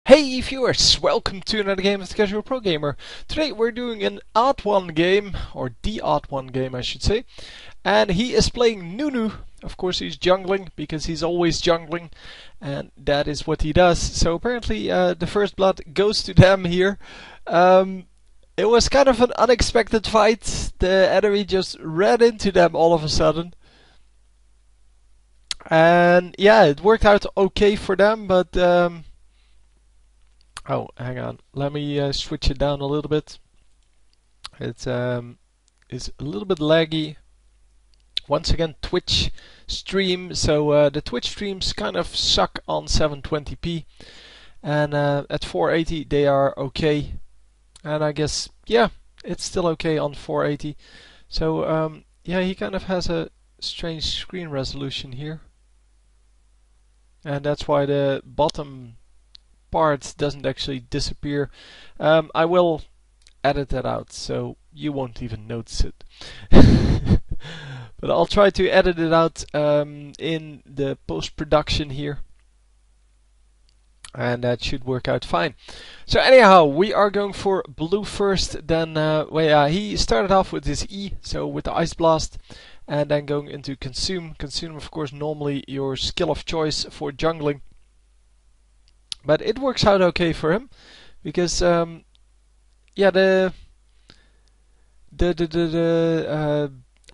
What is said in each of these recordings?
Hey viewers, welcome to another game of the Casual Pro Gamer. Today we're doing an odd one game, or the odd one game I should say. And he is playing Nunu. Of course he's jungling, because he's always jungling. And that is what he does. So apparently the first blood goes to them here. It was kind of an unexpected fight. The enemy just ran into them all of a sudden. And yeah, it worked out okay for them, but... Oh, hang on. Let me switch it down a little bit. It's a little bit laggy. Once again, Twitch stream. So the Twitch streams kind of suck on 720p, and at 480 they are okay. And I guess yeah, it's still okay on 480. So yeah, he kind of has a strange screen resolution here, and that's why the bottom part doesn't actually disappear. I will edit that out so you won't even notice it. But I'll try to edit it out in the post-production here, and that should work out fine. So anyhow, we are going for blue first. Then well, yeah, he started off with his E, so with the Ice Blast, and then going into Consume. Consume, of course, normally your skill of choice for jungling. But it works out okay for him, because yeah, the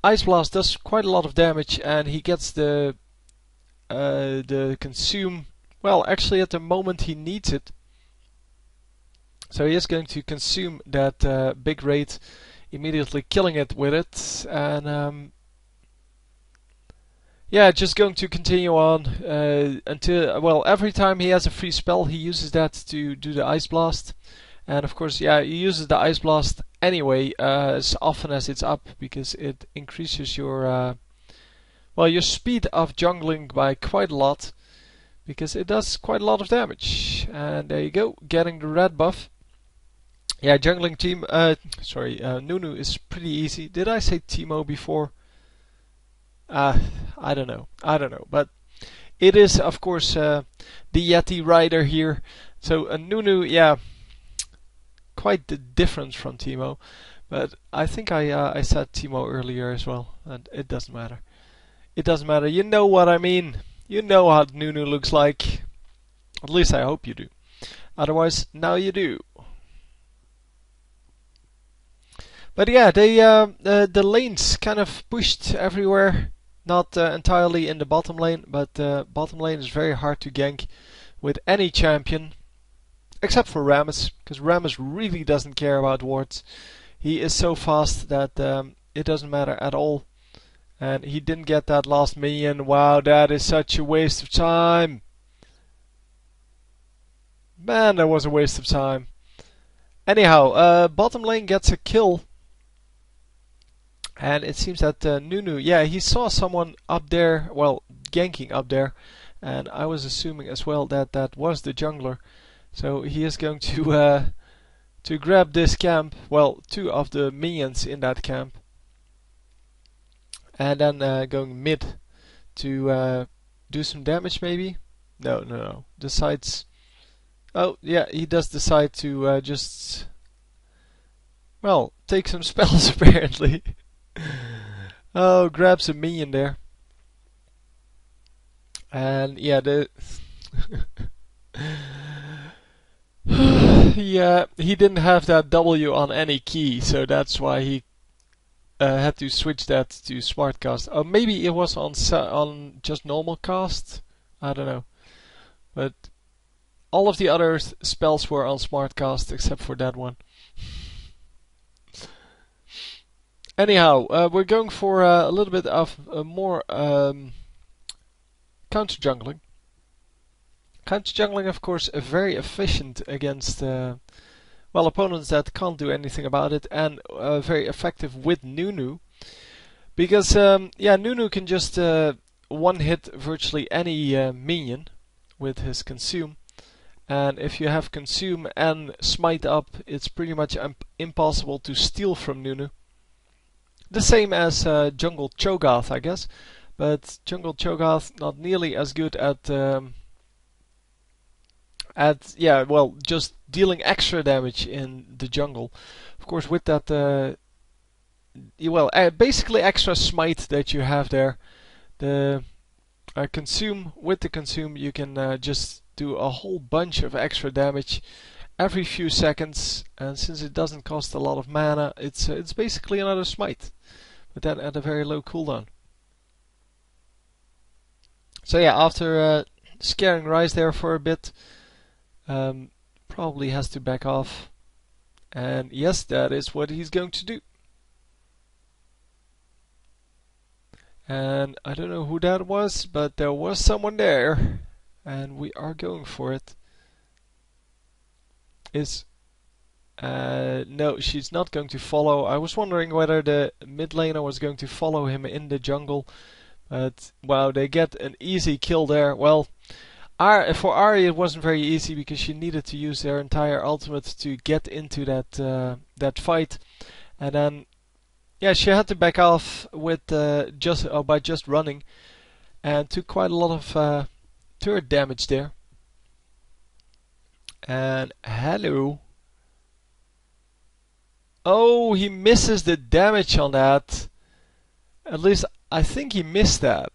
Ice Blast does quite a lot of damage, and he gets the Consume. Well, actually, at the moment he needs it, so he is going to consume that big raid, immediately killing it with it, and yeah, just going to continue on until, well, every time he has a free spell, he uses that to do the Ice Blast. And of course, yeah, he uses the Ice Blast anyway, as often as it's up, because it increases your, well, your speed of jungling by quite a lot, because it does quite a lot of damage. And there you go, getting the red buff. Yeah, jungling team, Nunu is pretty easy. Did I say Teemo before? I don't know, but it is, of course, the Yeti rider here. So Nunu, yeah, quite the difference from Teemo, but I think I said Teemo earlier as well, and it doesn't matter. It doesn't matter. You know what I mean. You know how Nunu looks like. At least I hope you do. Otherwise, now you do. But yeah, the lanes kind of pushed everywhere. Not entirely in the bottom lane, but bottom lane is very hard to gank with any champion, except for Rammus, because Rammus really doesn't care about wards. He is so fast that it doesn't matter at all. And he didn't get that last minion. Wow, that is such a waste of time. Man, that was a waste of time. Anyhow, bottom lane gets a kill. And it seems that Nunu, yeah, he saw someone up there, well, ganking up there, and I was assuming as well that that was the jungler. So he is going to grab this camp, well, two of the minions in that camp, and then going mid to do some damage maybe. No. Decides. Oh yeah, he does decide to just, well, take some spells apparently. Oh, grabs a minion there. And yeah, yeah, he didn't have that W on any key, so that's why he had to switch that to smart cast. Or maybe it was on just normal cast. I don't know. But all of the other spells were on smart cast except for that one. Anyhow, we're going for a little bit of more counter jungling. Counter jungling, of course, very efficient against well, opponents that can't do anything about it, and very effective with Nunu, because yeah, Nunu can just one hit virtually any minion with his Consume, and if you have Consume and Smite up, it's pretty much impossible to steal from Nunu. The same as Jungle Cho'Gath, I guess, but Jungle Cho'Gath not nearly as good at at yeah, well, just dealing extra damage in the jungle. Of course, with that, well, basically extra smite that you have there. The consume with the consume, you can just do a whole bunch of extra damage every few seconds, and since it doesn't cost a lot of mana, it's basically another smite, but then at a very low cooldown. So yeah, after scaring Rise there for a bit, probably has to back off. And yes, that is what he's going to do. And I don't know who that was, but there was someone there. And we are going for it. No, she's not going to follow. I was wondering whether the mid laner was going to follow him in the jungle. But wow, they get an easy kill there. Well, for Ahri it wasn't very easy because she needed to use their entire ultimate to get into that fight, and then yeah, she had to back off with by just running, and took quite a lot of turret damage there. And hello. Oh, he misses the damage on that. At least I think he missed that.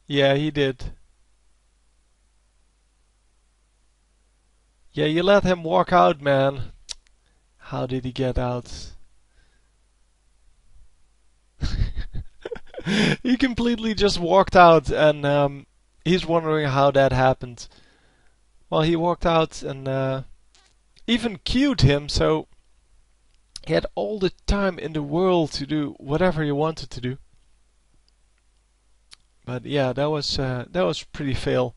Yeah, he did. Yeah, you let him walk out, man. How did he get out? He completely just walked out, and he's wondering how that happened. Well, he walked out and even queued him, so he had all the time in the world to do whatever he wanted to do. But yeah, that was pretty fail.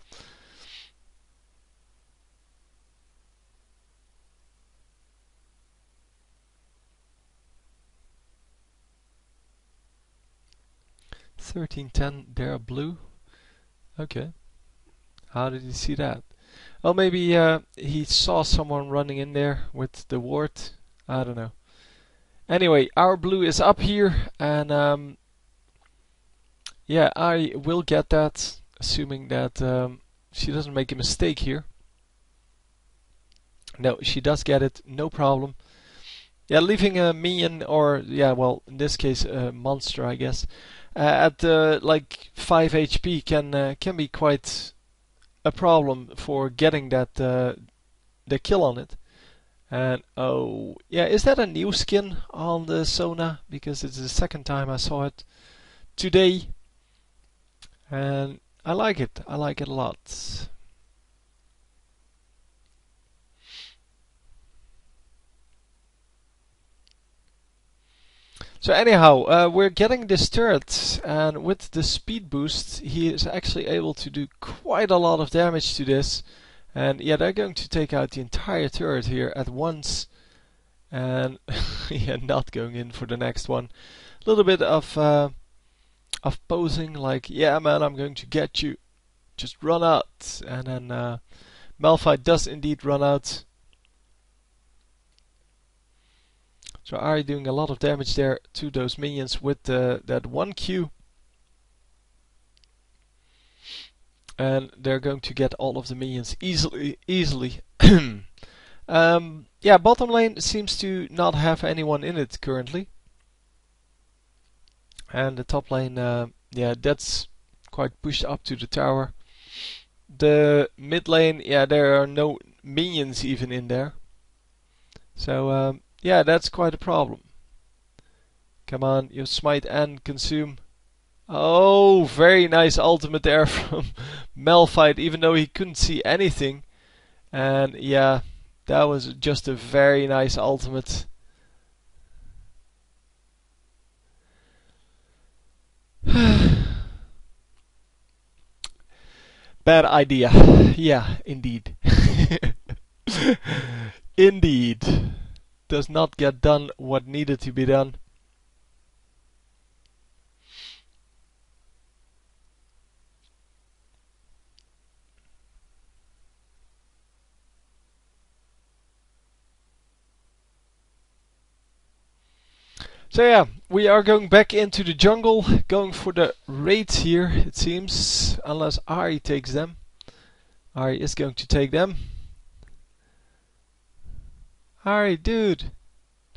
$13.10, they're blue. Okay. How did he see that? Well, maybe he saw someone running in there with the ward. I don't know. Anyway, our blue is up here, and yeah, I will get that, assuming that she doesn't make a mistake here. No, she does get it, no problem. Yeah, leaving a minion, or yeah, well, in this case, a monster, I guess, at like 5 HP can be quite a problem for getting that the kill on it. And oh, yeah, is that a new skin on the Sona? Because it's the second time I saw it today, and I like it. I like it a lot. So anyhow, we're getting this turret, and with the speed boost, he is actually able to do quite a lot of damage to this. And yeah, they're going to take out the entire turret here at once, and yeah, not going in for the next one. A little bit of posing, like, yeah, man, I'm going to get you. Just run out, and then Malphite does indeed run out. So Ahri doing a lot of damage there to those minions with that one Q. And they're going to get all of the minions easily. Yeah, bottom lane seems to not have anyone in it currently. And the top lane, yeah, that's quite pushed up to the tower. The mid lane, yeah, there are no minions even in there. So, yeah, that's quite a problem. Come on, you smite and consume. Oh, very nice ultimate there from Malphite, even though he couldn't see anything. And yeah, that was just a very nice ultimate. Bad idea. Yeah, indeed. Indeed. Does not get done what needed to be done. So yeah, we are going back into the jungle, going for the raids here, it seems, unless Ahri takes them. Ari is going to take them. Ari, dude,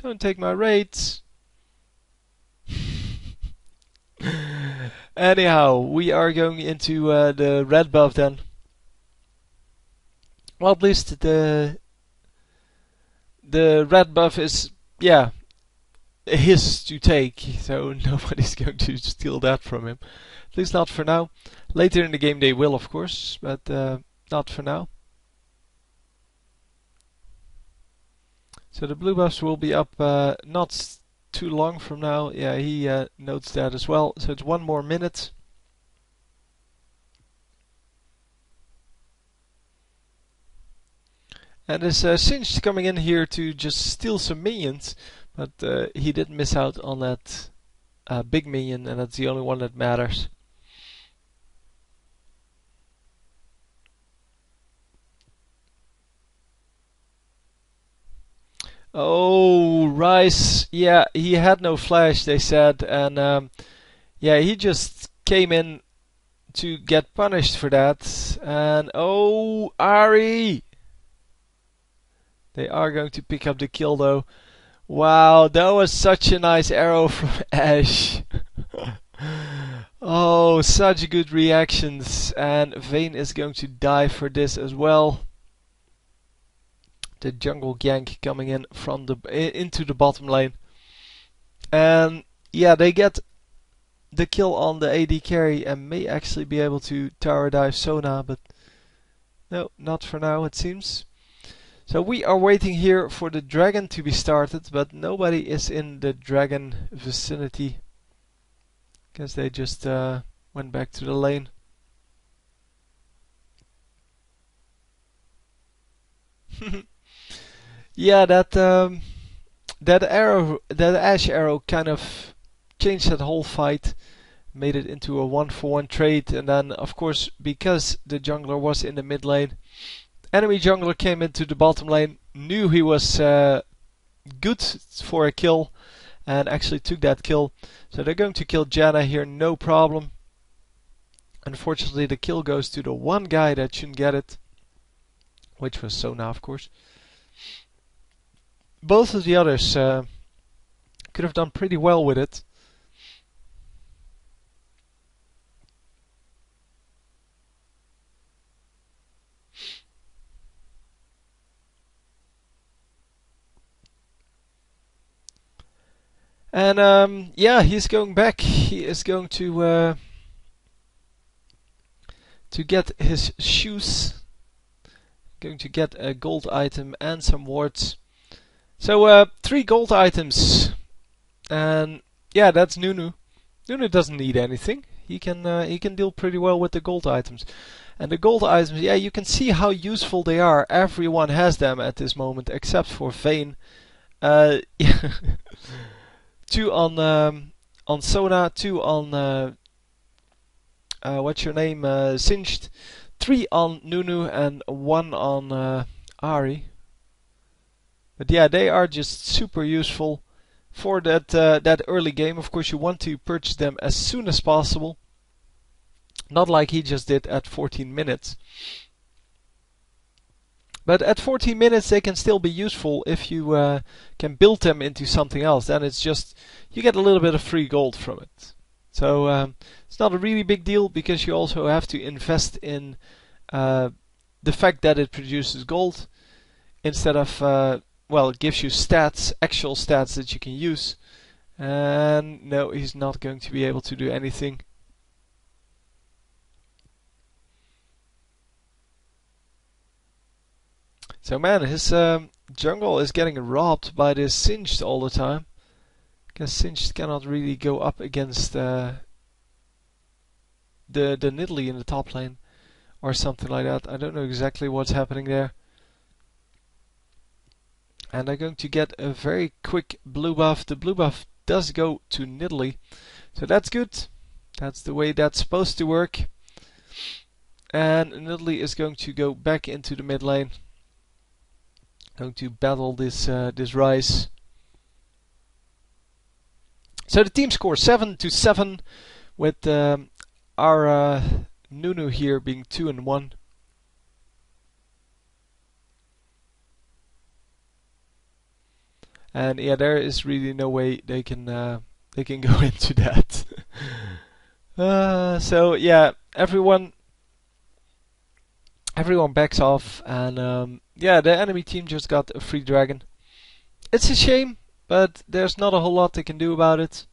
don't take my raids. Anyhow, we are going into the red buff then. Well, at least the red buff is, yeah, his to take, so nobody's going to steal that from him. At least not for now. Later in the game they will, of course, but not for now. So the blue buffs will be up not too long from now. Yeah, he notes that as well. So it's 1 more minute. And is Singed coming in here to just steal some minions, but he did miss out on that big minion, and that's the only one that matters. Oh, Rice, yeah, he had no flash, they said, and yeah, he just came in to get punished for that. And oh, Ari! They are going to pick up the kill though. Wow, that was such a nice arrow from Ash. Oh, such good reactions. And Vayne is going to die for this as well. The jungle gank coming in from into the bottom lane. And yeah, they get the kill on the AD carry and may actually be able to tower dive Sona, but no, not for now it seems. So we are waiting here for the dragon to be started, but nobody is in the dragon vicinity. Guess they just went back to the lane. Yeah, that arrow, that Ash arrow, kind of changed that whole fight, made it into a 1-for-1 trade, and then of course because the jungler was in the mid lane, enemy jungler came into the bottom lane, knew he was good for a kill, and actually took that kill. So they're going to kill Janna here, no problem. Unfortunately, the kill goes to the one guy that shouldn't get it, which was Sona, of course. Both of the others could have done pretty well with it. And yeah, he's going back. He is going to get his shoes. Going to get a gold item and some wards. So 3 gold items, and yeah, that's Nunu. Nunu doesn't need anything. He can deal pretty well with the gold items. And the gold items, yeah, you can see how useful they are. Everyone has them at this moment except for Vayne. 2 on Sona, 2 on what's your name, Singed, 3 on Nunu, and 1 on Ari. But yeah, they are just super useful for that early game. Of course, you want to purchase them as soon as possible, not like he just did at 14 minutes. But at 14 minutes they can still be useful if you can build them into something else. Then it's just, you get a little bit of free gold from it. So it's not a really big deal, because you also have to invest in the fact that it produces gold instead of, well, it gives you stats, actual stats that you can use. And no, he's not going to be able to do anything. So man, his jungle is getting robbed by this Singed all the time. Because Singed cannot really go up against the Nidalee in the top lane or something like that. I don't know exactly what's happening there. And they're going to get a very quick blue buff. The blue buff does go to Nidalee, so that's good. That's the way that's supposed to work. And Nidalee is going to go back into the mid lane, going to battle this Ryze. So the team score 7-7, with our Nunu here being 2-1. and yeah, there is really no way they can go into that. So yeah, everyone backs off, and yeah, the enemy team just got a free dragon. It's a shame, but there's not a whole lot they can do about it.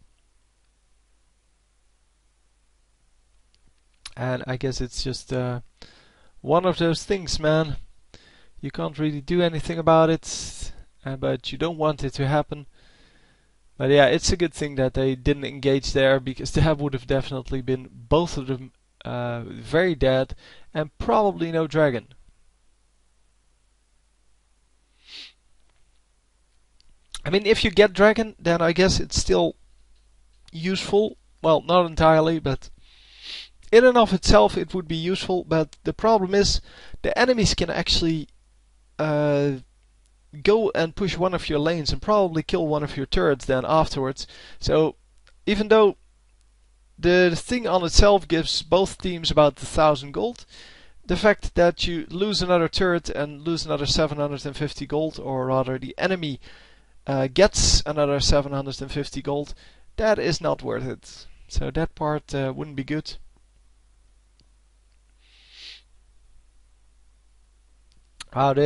And I guess it's just one of those things, man. You can't really do anything about it, but you don't want it to happen. But yeah, it's a good thing that they didn't engage there, because that would have definitely been both of them very dead, and probably no dragon. I mean, if you get dragon, then I guess it's still useful. Well, not entirely, but in and of itself it would be useful. But the problem is, the enemies can actually go and push one of your lanes and probably kill one of your turrets then afterwards. So even though the thing on itself gives both teams about 1,000 gold, the fact that you lose another turret and lose another 750 gold, or rather the enemy gets another 750 gold, that is not worth it. So that part wouldn't be good. I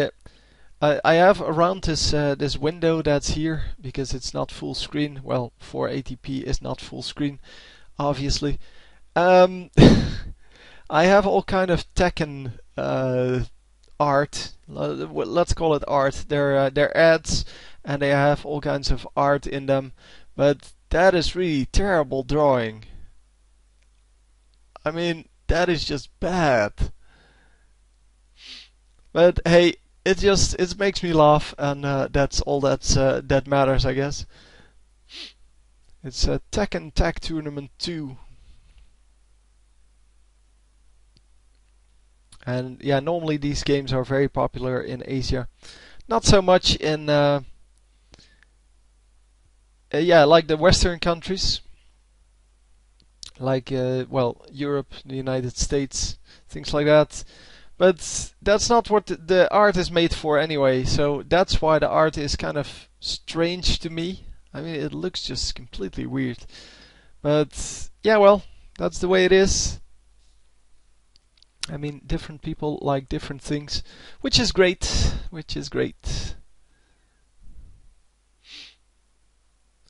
have around this window that's here, because it's not full screen. Well, 480p is not full screen, obviously. I have all kind of Tekken art. Let's call it art. They're ads, and they have all kinds of art in them. But that is really terrible drawing. I mean, that is just bad. But hey, it makes me laugh, and that's all that matters, I guess. It's a Tekken Tag Tournament 2. And yeah, normally these games are very popular in Asia. Not so much in yeah, like the Western countries, like well, Europe, the United States, things like that. But that's not what the art is made for anyway, so that's why the art is kind of strange to me. I mean, it looks just completely weird. But yeah, well, that's the way it is. I mean, different people like different things, which is great. Which is great.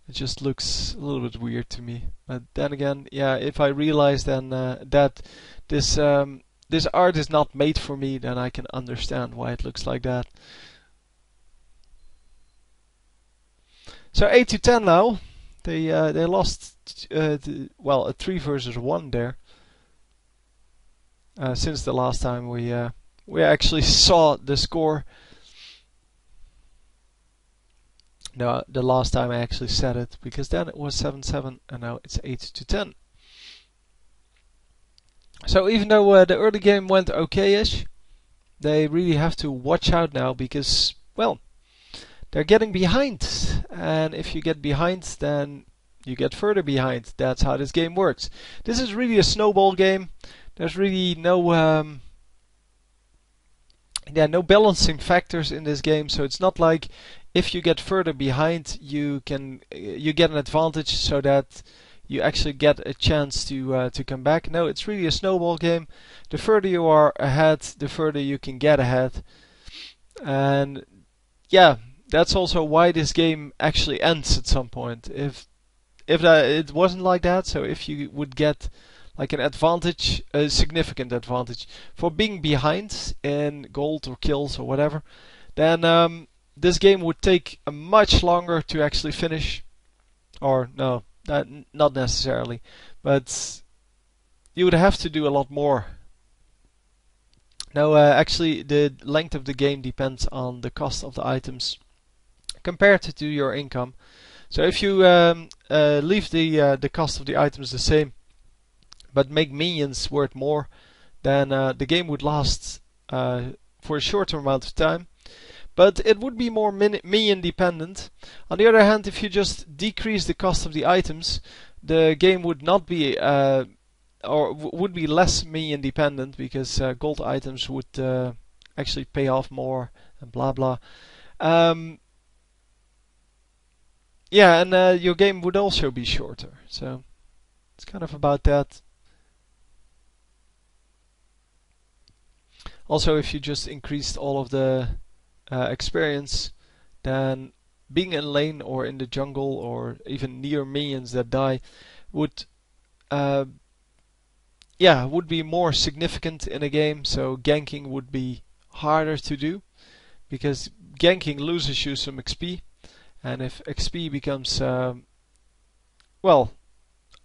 It just looks a little bit weird to me. But then again, yeah, if I realize then that this this art is not made for me, then I can understand why it looks like that. So 8-10 now. They lost well, a 3 versus 1 there. Since the last time we actually saw the score. No, the last time I actually said it, because then it was 7-7 and now it's 8-10. So even though the early game went okay-ish, they really have to watch out now, because, well, they're getting behind. And if you get behind, then you get further behind. That's how this game works. This is really a snowball game. There's really no no balancing factors in this game, so it's not like if you get further behind you get an advantage, so that you actually get a chance to come back. No, it's really a snowball game. The further you are ahead, the further you can get ahead. And yeah, that's also why this game actually ends at some point. If it wasn't like that, so if you would get like an advantage, a significant advantage for being behind in gold or kills or whatever, then this game would take a much longer to actually finish. Or no, not necessarily, but you would have to do a lot more. No, actually the length of the game depends on the cost of the items compared to your income. So if you leave the cost of the items the same, but make minions worth more, then the game would last for a shorter amount of time. But it would be more minion dependent. On the other hand, if you just decrease the cost of the items, the game would not be or would be less minion dependent, because gold items would actually pay off more and blah blah. yeah, and your game would also be shorter. So it's kind of about that. Also, if you just increased all of the experience, then being in lane or in the jungle or even near minions that die would uh, yeah, would be more significant in a game. So ganking would be harder to do because ganking loses you some XP, and if XP becomes well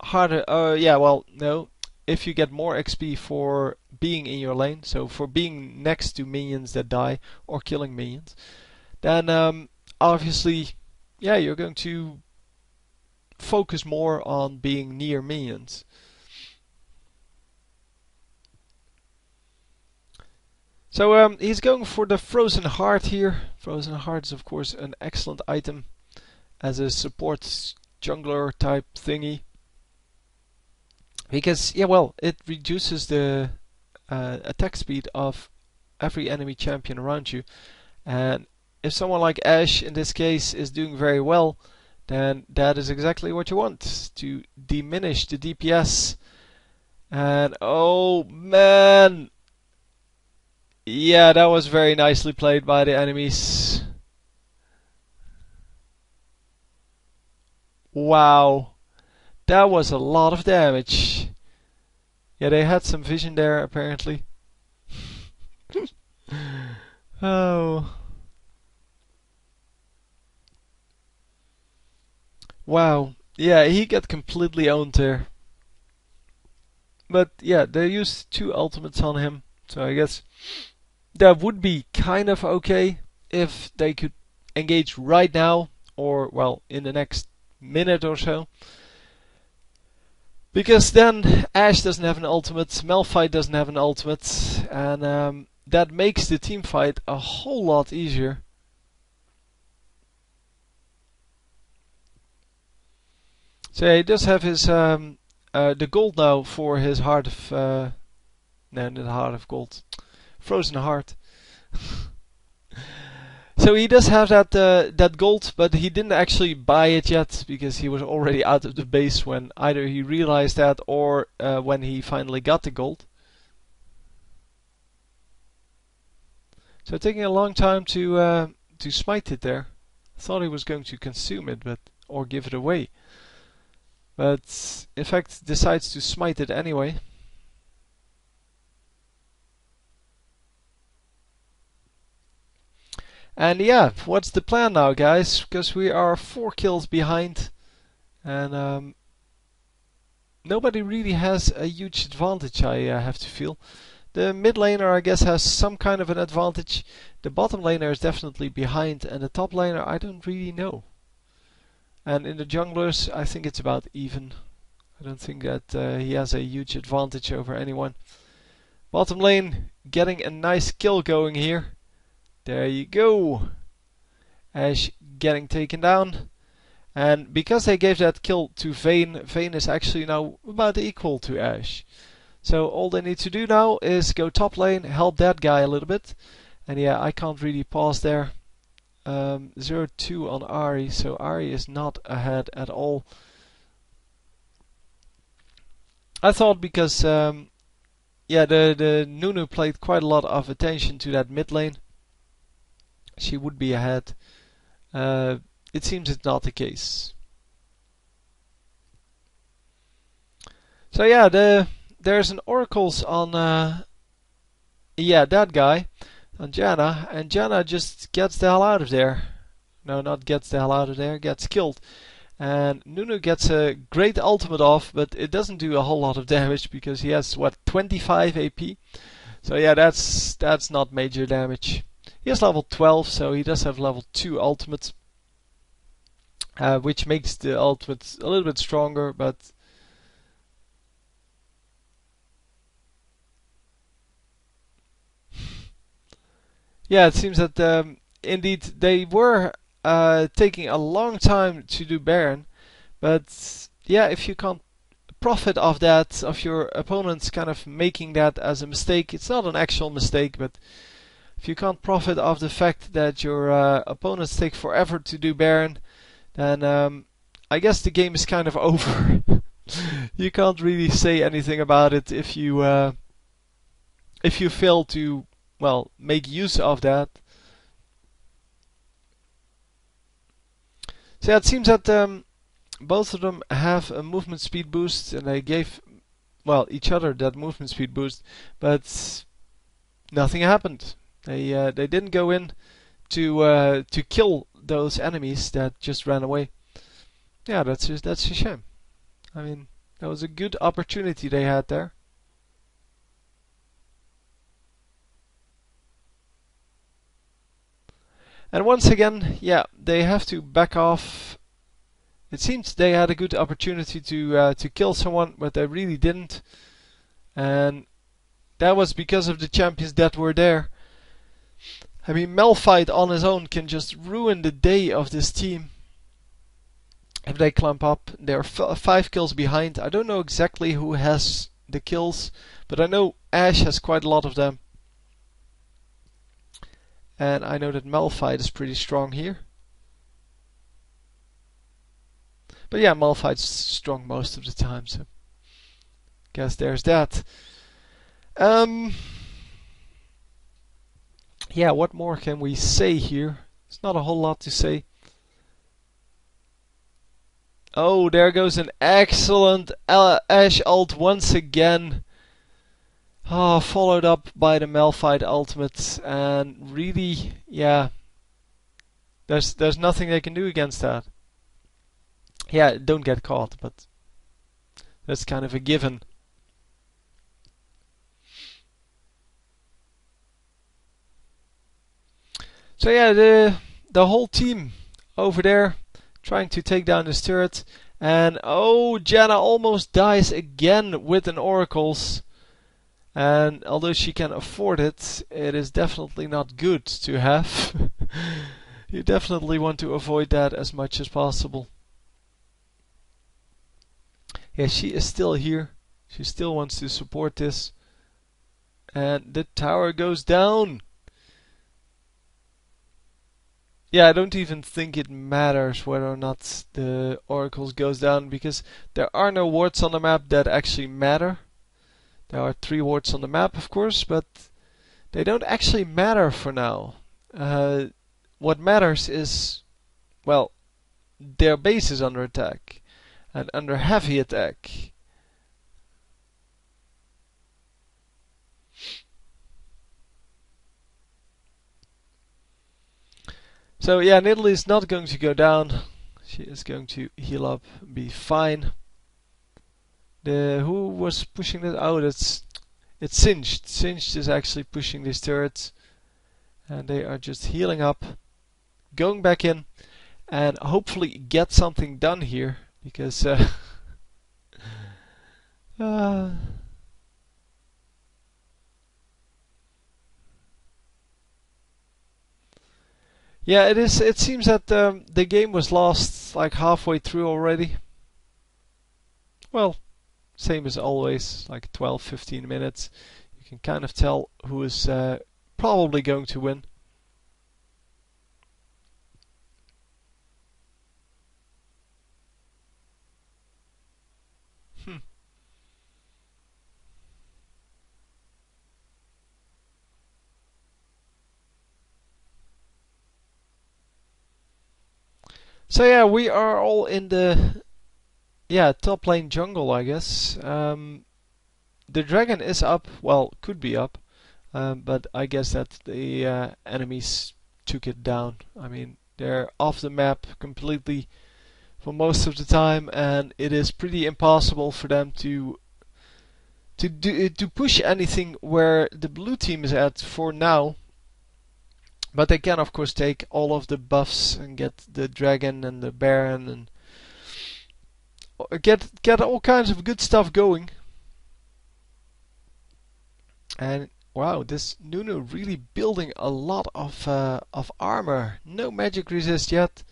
harder, yeah, well no, if you get more XP for being in your lane, so for being next to minions that die or killing minions, then obviously, yeah, you're going to focus more on being near minions. So he's going for the Frozen Heart here. Frozen Heart is of course an excellent item as a support jungler type thingy. Because, yeah, well, it reduces the attack speed of every enemy champion around you. And if someone like Ashe in this case is doing very well, then that is exactly what you want, to diminish the DPS. And oh man! Yeah, that was very nicely played by the enemies. Wow. That was a lot of damage. Yeah, they had some vision there apparently. Oh. Wow. Yeah, he got completely owned there. But yeah, they used 2 ultimates on him, so I guess that would be kind of okay if they could engage right now, or well, in the next minute or so. Because then Ashe doesn't have an ultimate, Malphite doesn't have an ultimate, and that makes the team fight a whole lot easier. So yeah, he does have his the gold now for his heart of no, not the heart of gold, frozen heart. So he does have that gold, but he didn't actually buy it yet because he was already out of the base when either he realized that or when he finally got the gold. So taking a long time to smite it there. I thought he was going to consume it, but or give it away. But in fact decides to smite it anyway. And yeah, what's the plan now, guys? Because we are 4 kills behind, and nobody really has a huge advantage, I have to feel. The mid laner, I guess, has some kind of an advantage. The bottom laner is definitely behind, and the top laner, I don't really know. And in the junglers, I think it's about even. I don't think that he has a huge advantage over anyone. Bottom lane, getting a nice kill going here. There you go. Ashe getting taken down. And because they gave that kill to Vayne, Vayne is actually now about equal to Ashe. So all they need to do now is go top lane, help that guy a little bit. And yeah, I can't really pause there. 0-2 on Ahri, so Ahri is not ahead at all. I thought because yeah, the Nunu played quite a lot of attention to that mid lane, she would be ahead. It seems it's not the case. So yeah, there's an oracles on yeah, that guy, on Janna, and Janna just gets the hell out of there. No, not gets the hell out of there, gets killed. And Nunu gets a great ultimate off, but it doesn't do a whole lot of damage because he has what, 25 AP. So yeah, that's not major damage. He has level 12, so he does have level 2 ultimate, which makes the ultimate a little bit stronger, but yeah, it seems that indeed they were taking a long time to do Baron, but yeah, if you can't profit of that, of your opponents kind of making that as a mistake, it's not an actual mistake, but if you can't profit of the fact that your opponents take forever to do Baron, then I guess the game is kind of over. You can't really say anything about it if you fail to, well, make use of that. So yeah, it seems that both of them have a movement speed boost, and they gave, well, each other that movement speed boost, but nothing happened. They didn't go in to kill those enemies that just ran away. Yeah, that's a shame. I mean, that was a good opportunity they had there. And once again, yeah, they have to back off. It seems they had a good opportunity to kill someone, but they really didn't. And that was because of the champions that were there. I mean, Malphite on his own can just ruin the day of this team. If they climb up, they're 5 kills behind. I don't know exactly who has the kills, but I know Ashe has quite a lot of them. And I know that Malphite is pretty strong here. But yeah, Malphite's strong most of the time, so guess there's that. Yeah, what more can we say here? There's not a whole lot to say. Oh, there goes an excellent Ashe ult once again. Oh, followed up by the Malphite ultimate, and really, yeah, there's nothing they can do against that. Yeah, don't get caught, but that's kind of a given. So yeah, the whole team over there trying to take down this turret, and oh, Janna almost dies again with an oracles. And although she can afford it, it is definitely not good to have. You definitely want to avoid that as much as possible. Yeah, she is still here. She still wants to support this. And the tower goes down. Yeah, I don't even think it matters whether or not the oracles goes down, because there are no wards on the map that actually matter. There are 3 wards on the map, of course, but they don't actually matter for now. What matters is, well, their base is under attack, and under heavy attack. So yeah, Nidalee is not going to go down. She is going to heal up, be fine. Who was pushing that? Oh, it's Singed. Singed is actually pushing these turrets, and they are just healing up, going back in, and hopefully get something done here, because yeah, it is. It seems that the game was lost like halfway through already. Well, same as always, like 12-15 minutes. You can kind of tell who is probably going to win. So yeah, we are all in the top lane jungle, I guess. The dragon is up, well, could be up, but I guess that the enemies took it down. I mean, they're off the map completely for most of the time, and it is pretty impossible for them to push anything where the blue team is at for now. But they can, of course, take all of the buffs and get the dragon and the baron and get all kinds of good stuff going. And wow, this Nunu really building a lot of armor. No magic resist yet,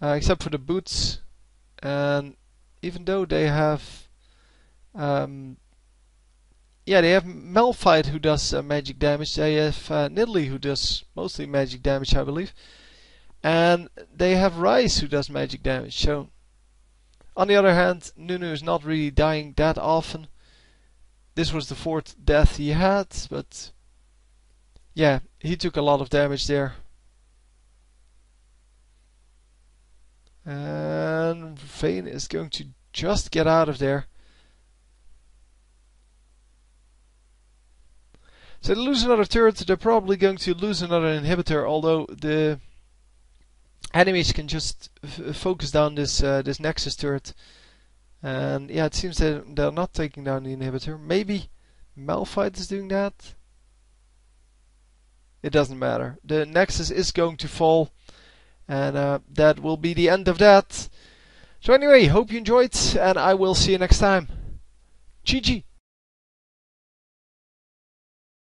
except for the boots. And even though they have they have Malphite who does magic damage. They have Nidalee who does mostly magic damage, I believe. And they have Rice who does magic damage. So, on the other hand, Nunu is not really dying that often. This was the 4th death he had, but yeah, he took a lot of damage there. And Vayne is going to just get out of there. So they lose another turret, they're probably going to lose another inhibitor, although the enemies can just focus down this Nexus turret. And yeah, it seems that they're not taking down the inhibitor. Maybe Malphite is doing that? It doesn't matter. The Nexus is going to fall, and that will be the end of that. So anyway, hope you enjoyed, and I will see you next time. GG!